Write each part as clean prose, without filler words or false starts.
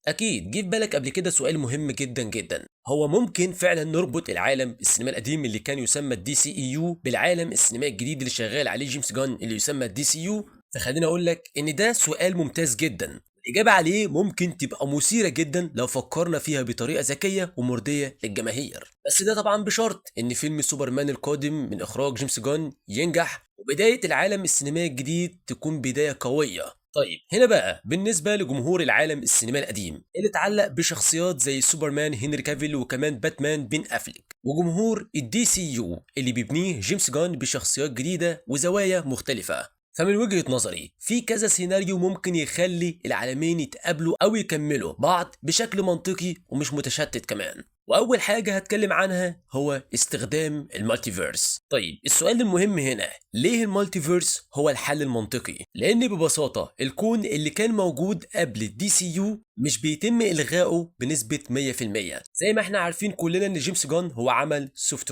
اكيد جه في بالك قبل كده سؤال مهم جدا جدا، هو ممكن فعلا نربط العالم السينمائي القديم اللي كان يسمى الدي سي اي يو بالعالم السينمائي الجديد اللي شغال عليه جيمس جان اللي يسمى الدي سي يو؟ فخليني اقول لك ان ده سؤال ممتاز جدا. الإجابة عليه ممكن تبقى مثيرة جدا لو فكرنا فيها بطريقة ذكية ومرضية للجماهير، بس ده طبعا بشرط إن فيلم سوبرمان القادم من إخراج جيمس جان ينجح وبداية العالم السينمائي الجديد تكون بداية قوية. طيب هنا بقى بالنسبة لجمهور العالم السينمائي القديم اللي اتعلق بشخصيات زي سوبرمان هنري كافيل وكمان باتمان بين أفليك، وجمهور الدي سي يو اللي بيبنيه جيمس جان بشخصيات جديدة وزوايا مختلفة، فمن وجهة نظري في كذا سيناريو ممكن يخلي العالمين يتقابلوا أو يكملوا بعض بشكل منطقي ومش متشتت كمان. وأول حاجة هتكلم عنها هو استخدام المالتيفيرس. طيب السؤال المهم هنا، ليه المالتيفيرس هو الحل المنطقي؟ لأن ببساطة الكون اللي كان موجود قبل الدي سي يو مش بيتم إلغائه بنسبة 100%، زي ما احنا عارفين كلنا إن جيمس جان هو عمل سوفت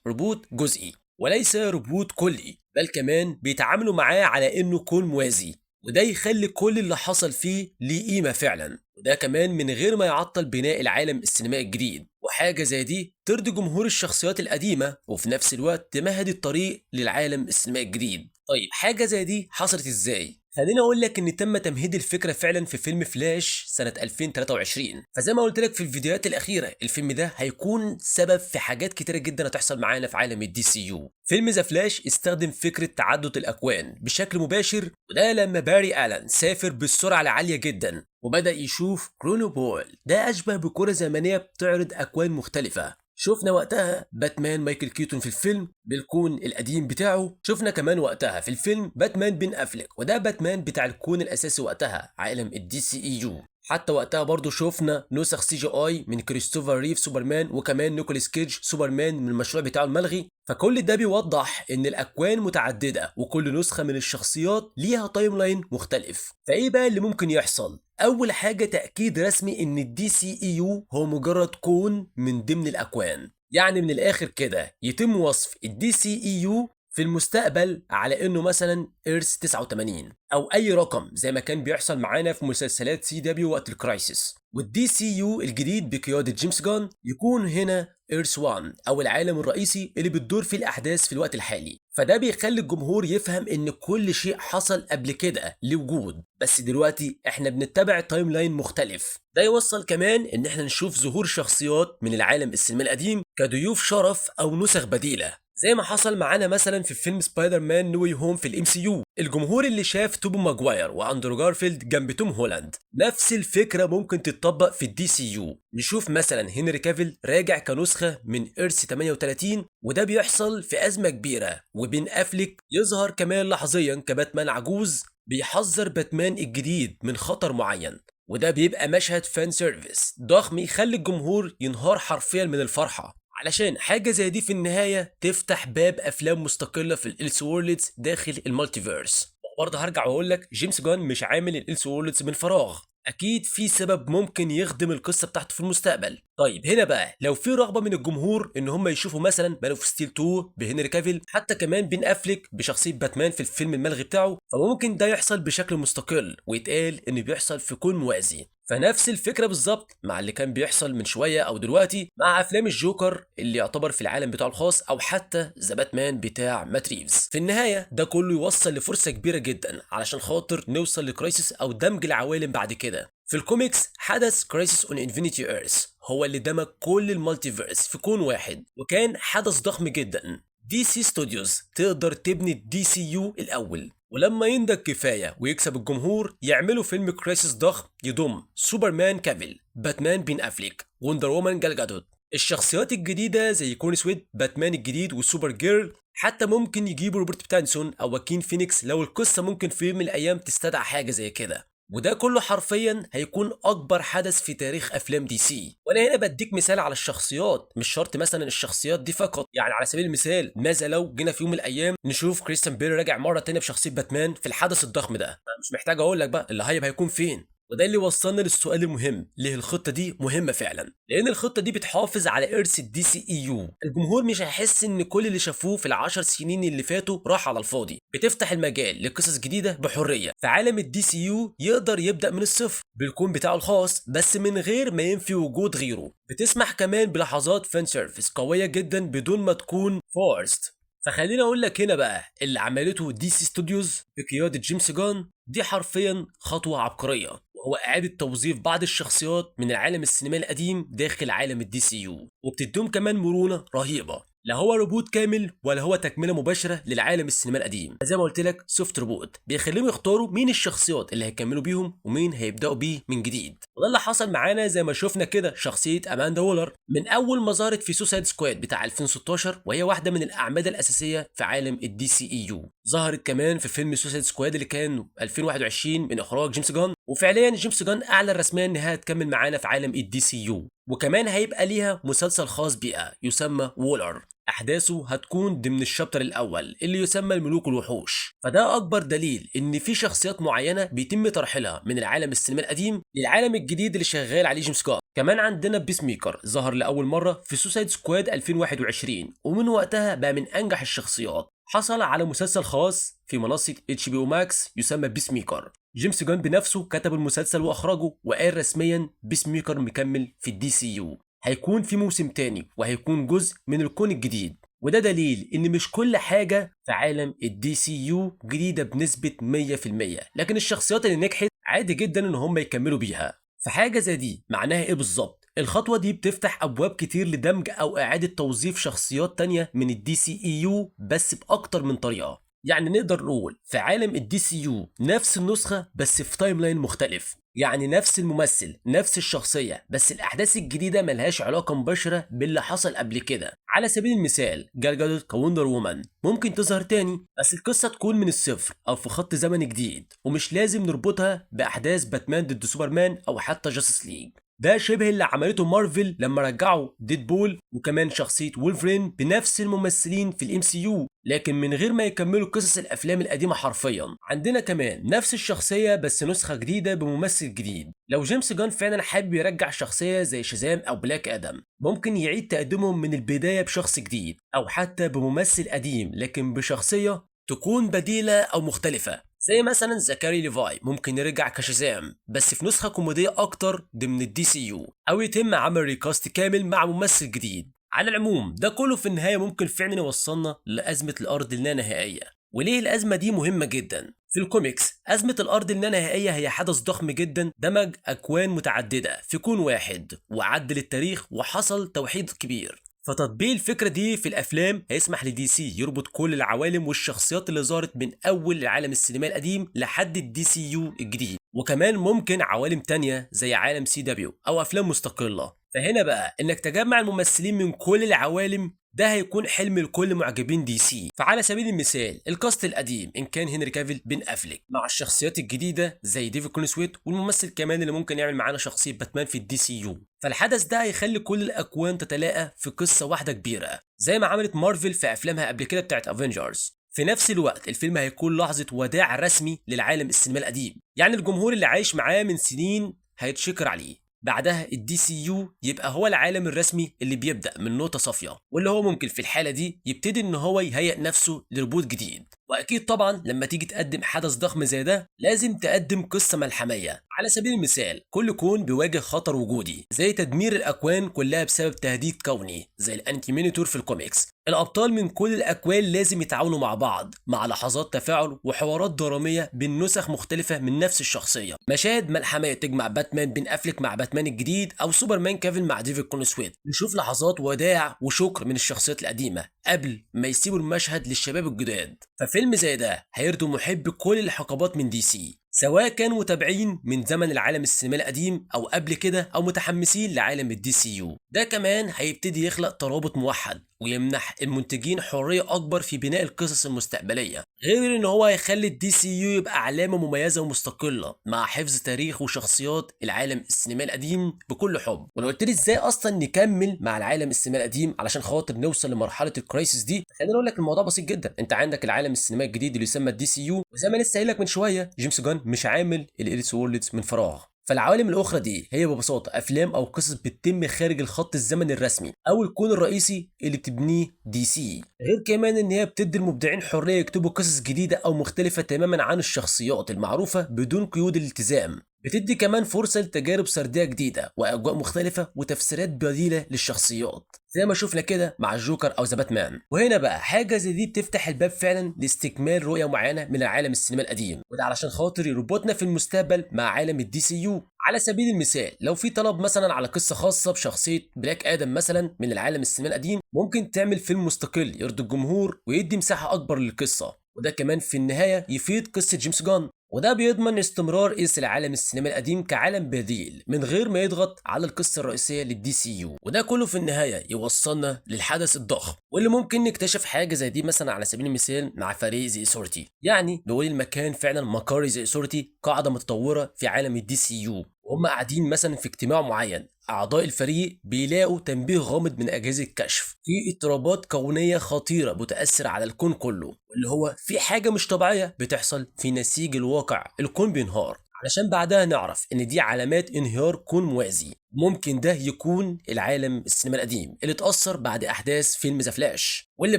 ريبوت جزئي وليس ريبوت كلي، بل كمان بيتعاملوا معاه على انه كون موازي، وده يخلي كل اللي حصل فيه ليه قيمة فعلا، وده كمان من غير ما يعطل بناء العالم السينمائي الجديد. وحاجة زي دي ترضي جمهور الشخصيات القديمة وفي نفس الوقت تمهد الطريق للعالم السينمائي الجديد. طيب حاجة زي دي حصلت ازاي؟ خليني اقول لك ان تم تمهيد الفكره فعلا في فيلم فلاش سنه 2023. فزي ما قلت لك في الفيديوهات الاخيره الفيلم ده هيكون سبب في حاجات كتيره جدا هتحصل معانا في عالم الدي سي يو. فيلم ذا فلاش استخدم فكره تعدد الاكوان بشكل مباشر، وده لما باري الان سافر بالسرعه العاليه جدا وبدا يشوف كرونو بول، ده اشبه بكره زمنيه بتعرض اكوان مختلفه. شفنا وقتها باتمان مايكل كيتون في الفيلم بالكون القديم بتاعه، شفنا كمان وقتها في الفيلم باتمان بين افليك وده باتمان بتاع الكون الاساسي وقتها عالم الدي سي اي يو. حتى وقتها برضه شفنا نسخ سي جي اي من كريستوفر ريف سوبرمان وكمان نيكولاس كيدج سوبرمان من المشروع بتاعه الملغي. فكل ده بيوضح ان الاكوان متعدده وكل نسخه من الشخصيات ليها تايم لاين مختلف. فايه بقى اللي ممكن يحصل؟ اول حاجه تاكيد رسمي ان الدي سي اي يو هو مجرد كون من ضمن الاكوان، يعني من الاخر كده يتم وصف الدي سي اي يو في المستقبل على انه مثلا ايرث 89 او اي رقم زي ما كان بيحصل معانا في مسلسلات سي دبليو وقت الكرايسيس، والدي سي يو الجديد بقياده جيمس جان يكون هنا ايرث 1 او العالم الرئيسي اللي بتدور فيه الاحداث في الوقت الحالي. فده بيخلي الجمهور يفهم ان كل شيء حصل قبل كده ليه وجود، بس دلوقتي احنا بنتبع تايم لاين مختلف. ده يوصل كمان ان احنا نشوف ظهور شخصيات من العالم السينمائي القديم كضيوف شرف او نسخ بديله، زي ما حصل معانا مثلا في فيلم سبايدر مان نو واي هوم في الام سي يو. الجمهور اللي شاف توبو ماجواير واندرو جارفيلد جنب توم هولاند، نفس الفكره ممكن تتطبق في الدي سي يو. نشوف مثلا هنري كافيل راجع كنسخه من ايرث 38 وده بيحصل في ازمه كبيره، وبين افليك يظهر كمان لحظيا كباتمان عجوز بيحذر باتمان الجديد من خطر معين، وده بيبقى مشهد فان سيرفيس ضخم يخلي الجمهور ينهار حرفيا من الفرحه، علشان حاجة زي دي في النهاية تفتح باب أفلام مستقلة في الإلس وورلدز داخل المالتيفيرس. وبرضه هرجع وأقول لك جيمس جان مش عامل الإلس وورلدز من فراغ، أكيد في سبب ممكن يخدم القصة بتاعته في المستقبل. طيب هنا بقى لو في رغبة من الجمهور إن هم يشوفوا مثلا مان اوف ستيل 2 بهنري كافيل، حتى كمان بين أفليك بشخصية باتمان في الفيلم الملغي بتاعه، فممكن ده يحصل بشكل مستقل ويتقال إنه بيحصل في كون موازي. فنفس الفكره بالظبط مع اللي كان بيحصل من شويه او دلوقتي مع افلام الجوكر اللي يعتبر في العالم بتاعه الخاص او حتى ذا باتمان بتاع مات ريفز. في النهايه ده كله يوصل لفرصه كبيره جدا علشان خاطر نوصل لكرايسيس او دمج العوالم بعد كده. في الكوميكس حدث كرايسيس اون انفينيتي ايرث هو اللي دمج كل المالتيفيرس في كون واحد، وكان حدث ضخم جدا. دي سي ستوديوز تقدر تبني الدي سي يو الاول، ولما ينضج كفايه ويكسب الجمهور يعملوا فيلم كرايسيس ضخم يضم سوبرمان كافيل، باتمان بين افليك، وندر وومن جال جادوت، الشخصيات الجديده زي كورن سويد باتمان الجديد وسوبر جيرل، حتى ممكن يجيبوا روبرت باتنسون او واكين فينيكس لو القصه ممكن في يوم من الايام تستدعي حاجه زي كده. وده كله حرفيا هيكون اكبر حدث في تاريخ افلام دي سي. وانا هنا بديك مثال على الشخصيات، مش شرط مثلا الشخصيات دي فقط، يعني على سبيل المثال ماذا لو جينا في يوم من الايام نشوف كريستيان بيل راجع مره تانية بشخصيه باتمان في الحدث الضخم ده؟ أنا مش محتاج اقول لك بقى الهايب هيكون فين. وده اللي وصلنا للسؤال المهم، ليه الخطة دي مهمة فعلا؟ لأن الخطة دي بتحافظ على إرث الدي سي اي يو. الجمهور مش هيحس إن كل اللي شافوه في العشر سنين اللي فاتوا راح على الفاضي، بتفتح المجال لقصص جديدة بحرية. فعالم الدي سي يو يقدر يبدأ من الصفر بالكون بتاعه الخاص، بس من غير ما ينفي وجود غيره. بتسمح كمان بلحظات فان سيرفيس قوية جدا بدون ما تكون فورست. فخليني اقول لك هنا بقى، اللي عملته دي سي ستوديوز بقياده جيمس جان دي حرفيا خطوه عبقريه، وهو اعاده توظيف بعض الشخصيات من العالم السينمائي القديم داخل عالم الدي سي يو، وبتديهم كمان مرونه رهيبه. لا هو روبوت كامل ولا هو تكمله مباشره للعالم السينمائي القديم، زي ما قلت لك سوفت روبوت بيخليهم يختاروا مين الشخصيات اللي هيكملوا بيهم ومين هيبداوا بيه من جديد. وده اللي حصل معانا زي ما شفنا كده شخصيه اماندا وولر من اول ما ظهرت في سوسايد سكواد بتاع 2016، وهي واحده من الاعمده الاساسيه في عالم الدي سي اي يو. ظهرت كمان في فيلم سوسايد سكواد اللي كان 2021 من اخراج جيمس جان، وفعليا جيمس جان اعلن رسميا انها هتكمل معانا في عالم الدي سي يو، وكمان هيبقى ليها مسلسل خاص بيها يسمى وولر. احداثه هتكون ضمن الشابتر الاول اللي يسمى الملوك والوحوش. فده اكبر دليل ان في شخصيات معينه بيتم ترحيلها من العالم السينمائي القديم للعالم الجديد اللي شغال عليه جيمس جان. كمان عندنا بيس ميكر ظهر لاول مره في سوسايد سكواد 2021، ومن وقتها بقى من انجح الشخصيات. حصل على مسلسل خاص في منصه اتش بي او ماكس يسمى بيس ميكر. جيمس جان بنفسه كتب المسلسل واخرجه، وقال رسميا بيس ميكر مكمل في الدي سي يو، هيكون في موسم تاني وهيكون جزء من الكون الجديد. وده دليل ان مش كل حاجة في عالم الدي سي يو جديدة بنسبة 100%، لكن الشخصيات اللي نجحت عادي جدا ان هم يكملوا بيها. فحاجة زي دي معناها ايه بالظبط؟ الخطوة دي بتفتح ابواب كتير لدمج او اعادة توظيف شخصيات تانية من الدي سي اي يو بس باكتر من طريقة. يعني نقدر نقول في عالم الدي سي يو نفس النسخة بس في تايم لاين مختلف، يعني نفس الممثل نفس الشخصية، بس الأحداث الجديدة ملهاش علاقة مباشرة باللي حصل قبل كده. على سبيل المثال جال جادوت كوندر وومن ممكن تظهر تاني، بس القصة تكون من الصفر أو في خط زمن جديد، ومش لازم نربطها بأحداث باتمان ضد سوبرمان أو حتى جاستس ليج. ده شبه اللي عملته مارفل لما رجعوا ديدبول وكمان شخصية وولفرين بنفس الممثلين في الام سي يو، لكن من غير ما يكملوا قصص الافلام القديمه حرفيا. عندنا كمان نفس الشخصيه بس نسخه جديده بممثل جديد. لو جيمس جان فعلا حابب يرجع شخصيه زي شازام او بلاك ادم، ممكن يعيد تقديمهم من البدايه بشخص جديد او حتى بممثل قديم لكن بشخصيه تكون بديله او مختلفه. زي مثلا زكاري ليفاي ممكن يرجع كشازام بس في نسخه كوميديه اكتر ضمن الدي سي يو، او يتم عمل ريكاست كامل مع ممثل جديد. على العموم ده كله في النهايه ممكن فعلا يوصلنا لازمه الارض اللانهائيه. وليه الازمه دي مهمه جدا؟ في الكوميكس ازمه الارض اللانهائيه هي حدث ضخم جدا دمج اكوان متعدده في كون واحد وعدل التاريخ وحصل توحيد كبير. فتطبيق الفكرة دي في الأفلام هيسمح لدي سي يربط كل العوالم والشخصيات اللي ظهرت من أول العالم السينمائي القديم لحد الدي سي يو الجديد، وكمان ممكن عوالم تانية زي عالم سي دبليو أو أفلام مستقلة. فهنا بقى إنك تجمع الممثلين من كل العوالم ده هيكون حلم لكل معجبين دي سي. فعلى سبيل المثال الكاست القديم ان كان هنري كافيل بن افليك مع الشخصيات الجديده زي ديفيد كونسويت، والممثل كمان اللي ممكن يعمل معانا شخصيه باتمان في الدي سي يو. فالحدث ده هيخلي كل الاكوان تتلاقى في قصه واحده كبيره زي ما عملت مارفل في افلامها قبل كده بتاعت افنجرز. في نفس الوقت الفيلم هيكون لحظه وداع رسمي للعالم السينمائي القديم، يعني الجمهور اللي عايش معاه من سنين هيتشكر عليه. بعدها الدي سي يو يبقى هو العالم الرسمي اللي بيبدأ من نقطة صافية، واللي هو ممكن في الحالة دي يبتدي ان هو يهيئ نفسه لربوط جديد. واكيد طبعا لما تيجي تقدم حدث ضخم زي ده لازم تقدم قصة ملحمية. على سبيل المثال كل كون بيواجه خطر وجودي زي تدمير الاكوان كلها بسبب تهديد كوني زي الانتي مينيتور في الكوميكس. الابطال من كل الاكوان لازم يتعاونوا مع بعض مع لحظات تفاعل وحوارات دراميه بين نسخ مختلفه من نفس الشخصيه. مشاهد ملحميه تجمع باتمان بن افليك مع باتمان الجديد او سوبرمان كيفن مع ديفيد كونسويت. نشوف لحظات وداع وشكر من الشخصيات القديمه قبل ما يسيبوا المشهد للشباب الجداد. ففيلم زي ده هيرضي محب كل الحقبات من دي سي، سواء كانوا متابعين من زمن العالم السينمائي القديم او قبل كده او متحمسين لعالم الدي سي يو. ده كمان هيبتدي يخلق ترابط موحد ويمنح المنتجين حريه اكبر في بناء القصص المستقبليه، غير ان هو هيخلي الدي سي يو يبقى علامه مميزه ومستقله مع حفظ تاريخ وشخصيات العالم السينمائي القديم بكل حب. ولو قلت لي ازاي اصلا نكمل مع العالم السينمائي القديم علشان خاطر نوصل لمرحله الكرايسيس دي، خليني اقول لك الموضوع بسيط جدا. انت عندك العالم السينمائي الجديد اللي يسمى الدي سي يو، وزي ما لسه قايل لك من شويه جيمس جان مش عامل الإليس وورلدز من فراغ. فالعوالم الاخرى دي هي ببساطه افلام او قصص بتتم خارج الخط الزمني الرسمي او الكون الرئيسي اللي بتبنيه دي سي. غير كمان ان هي بتدي المبدعين حريه يكتبوا قصص جديده او مختلفه تماما عن الشخصيات المعروفه بدون قيود الالتزام. بتدي كمان فرصة لتجارب سردية جديدة وأجواء مختلفة وتفسيرات بديلة للشخصيات زي ما شفنا كده مع الجوكر أو ذا باتمان. وهنا بقى حاجة زي دي بتفتح الباب فعلا لاستكمال رؤية معينة من العالم السينما القديم، وده علشان خاطر يربطنا في المستقبل مع عالم الدي سي يو. على سبيل المثال لو في طلب مثلا على قصة خاصة بشخصية بلاك آدم مثلا من العالم السينما القديم، ممكن تعمل فيلم مستقل يرضي الجمهور ويدي مساحة أكبر للقصة، وده كمان في النهاية يفيد قصة جيمس جان، وده بيضمن استمرار إرث العالم السينما القديم كعالم بديل من غير ما يضغط على القصة الرئيسية للدي سي يو. وده كله في النهاية يوصلنا للحدث الضخم واللي ممكن نكتشف حاجة زي دي مثلا على سبيل المثال مع فريق زي سورتي. يعني نقول المكان فعلا مقر زي سورتي قاعدة متطورة في عالم الدي سي يو، وهم قاعدين مثلا في اجتماع معين، أعضاء الفريق بيلاقوا تنبيه غامض من أجهزة الكشف في اضطرابات كونية خطيرة بتأثر على الكون كله، واللي هو في حاجة مش طبيعية بتحصل في نسيج الواقع، الكون بينهار، علشان بعدها نعرف إن دي علامات انهيار كون موازي. ممكن ده يكون العالم السينما القديم اللي اتأثر بعد أحداث فيلم ذا فلاش، واللي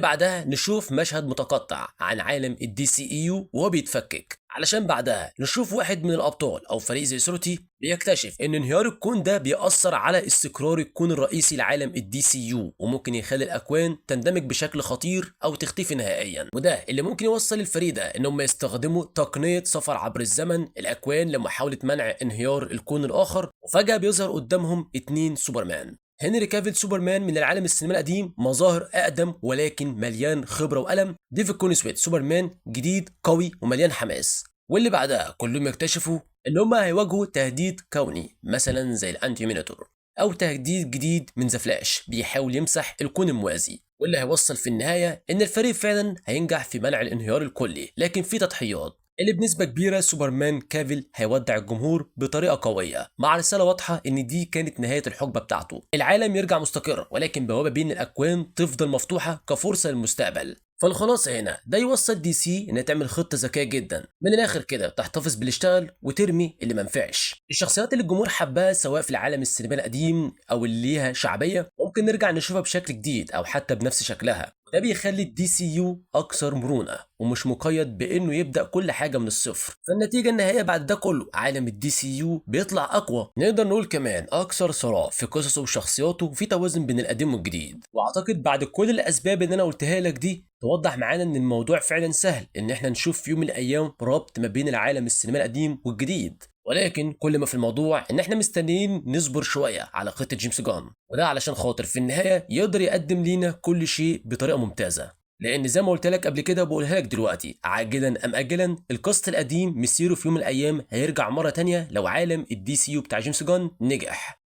بعدها نشوف مشهد متقطع عن عالم الدي سي اي يو وهو بيتفكك، علشان بعدها نشوف واحد من الأبطال أو فريق زي سورتي بيكتشف إن انهيار الكون ده بيأثر على استقرار الكون الرئيسي لعالم الدي سي يو، وممكن يخلي الأكوان تندمج بشكل خطير أو تختفي نهائيا. وده اللي ممكن يوصل الفريق ده إنهم يستخدموا تقنية سفر عبر الزمن الأكوان لمحاولة منع انهيار الكون الآخر. وفجأة بيظهر قدامهم اتنين سوبرمان. هنري كافيل سوبرمان من العالم السينما القديم مظاهر أقدم ولكن مليان خبرة وألم. ديفيد كونيسويت سوبرمان جديد قوي ومليان حماس. واللي بعدها كلهم يكتشفوا ان هم هيواجهوا تهديد كوني مثلا زي الانتي مينيتور، او تهديد جديد من ذا فلاش بيحاول يمسح الكون الموازي، واللي هيوصل في النهاية ان الفريق فعلا هينجح في منع الانهيار الكلي، لكن في تضحيات اللي بنسبة كبيرة سوبرمان كافيل هيودع الجمهور بطريقة قوية مع رسالة واضحة ان دي كانت نهاية الحقبة بتاعته. العالم يرجع مستقر ولكن بوابة بين الأكوان تفضل مفتوحة كفرصة للمستقبل. فالخلاصة هنا ده يوصل دي سي انها تعمل خطة ذكية جدا من الاخر كده، تحتفظ باللي اشتغل وترمي اللي منفعش. الشخصيات اللي الجمهور حباها سواء في العالم السينما القديم او اللي ليها شعبية ممكن نرجع نشوفها بشكل جديد او حتى بنفس شكلها. ده بيخلي الدي سي يو اكثر مرونة ومش مقيد بانه يبدا كل حاجة من الصفر. فالنتيجة النهائية بعد ده كله عالم الدي سي يو بيطلع اقوى، نقدر نقول كمان اكثر ثراء في قصصه وشخصياته، وفي توازن بين القديم والجديد. واعتقد بعد كل الاسباب اللي انا قلتها لك دي توضح معانا ان الموضوع فعلا سهل ان احنا نشوف في يوم من الايام ربط ما بين العالم السينما القديم والجديد، ولكن كل ما في الموضوع ان احنا مستنيين نصبر شويه على خطه جيمس جان، وده علشان خاطر في النهايه يقدر يقدم لينا كل شيء بطريقه ممتازه. لان زي ما قلت لك قبل كده بقولها لك دلوقتي، عاجلا ام اجلا الكاست القديم مسيره في يوم من الايام هيرجع مره تانية لو عالم الدي سي يو بتاع جيمس جان نجح.